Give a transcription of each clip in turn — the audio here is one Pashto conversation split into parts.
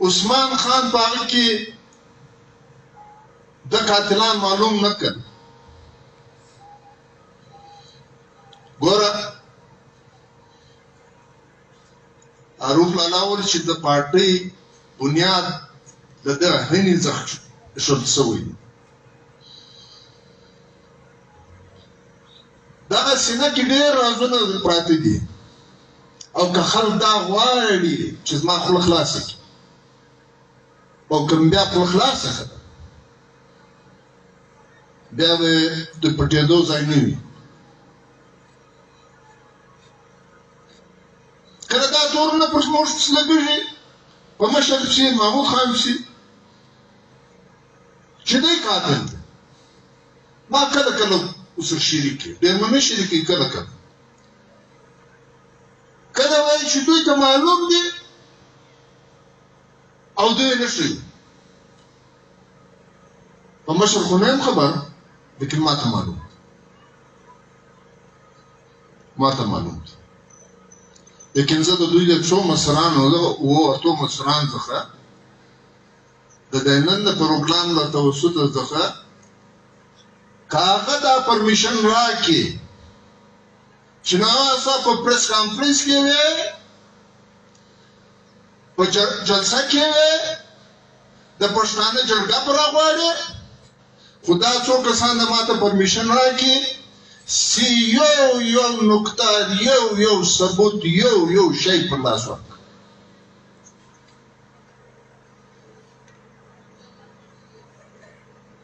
عثمان خان په هغه کې د قاتلان معلوم نه کړ. ګوره عروف لالا وویل چې د پارټۍ بنیاد د ده هینې څخه ایښودل شوی دی. دغه سینه کې ډېر رازونه پراته دي او که خلک دا غواړي چې زما خوله خلاصه کړي او که مې بیا خوله خلاصه کړه بیا به د پټېدو ځای نه وي. کله دا تورونه پر موږ پسې لګېږي په مشر پسې محمود خان پسې چې دی قاتل دی. ما کله کله ورسره شریک یم، ډېر مې نه شریک یم، کله کله کله وایي چې دوی ته معلوم دي او دوی یې نه ښیي. په مشر خو نه یم خبر، لیکن ما ته معلوم دي، ما ته معلوم دي. لیکن زه د دوی د څو مشرانو د اوو اتو مشرانو څخه د دې نن د پروګرام له توسط څخه که هغه دا پرمیشن راکړي چې نواسا په پریس کانفرنس کې وي، په جلسه کې وي، د پښتانه جرګه پر راغواړي، خو دا څو کسان د ماته پرمیشن راکړي سی یو نکته یو ثبوت یو شی پر لاس ورکړي.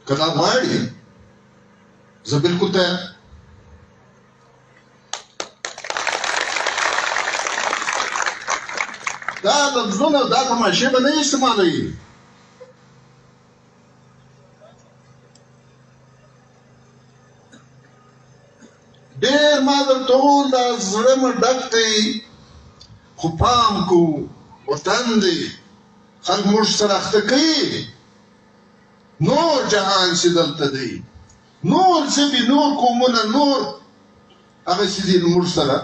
که دا غواړي زه بالکل تیار. دا لفظونه دا تماشې به نه استعمالوي. ډېر ما درته وویل دا زړه مې ډک دی، خو پام کوو وطن دی، خلک موږ سره اخته کوي. نور جهان چې دلته دی، نور ژبې، نور قومونه، نور هغه چې دي موږ سره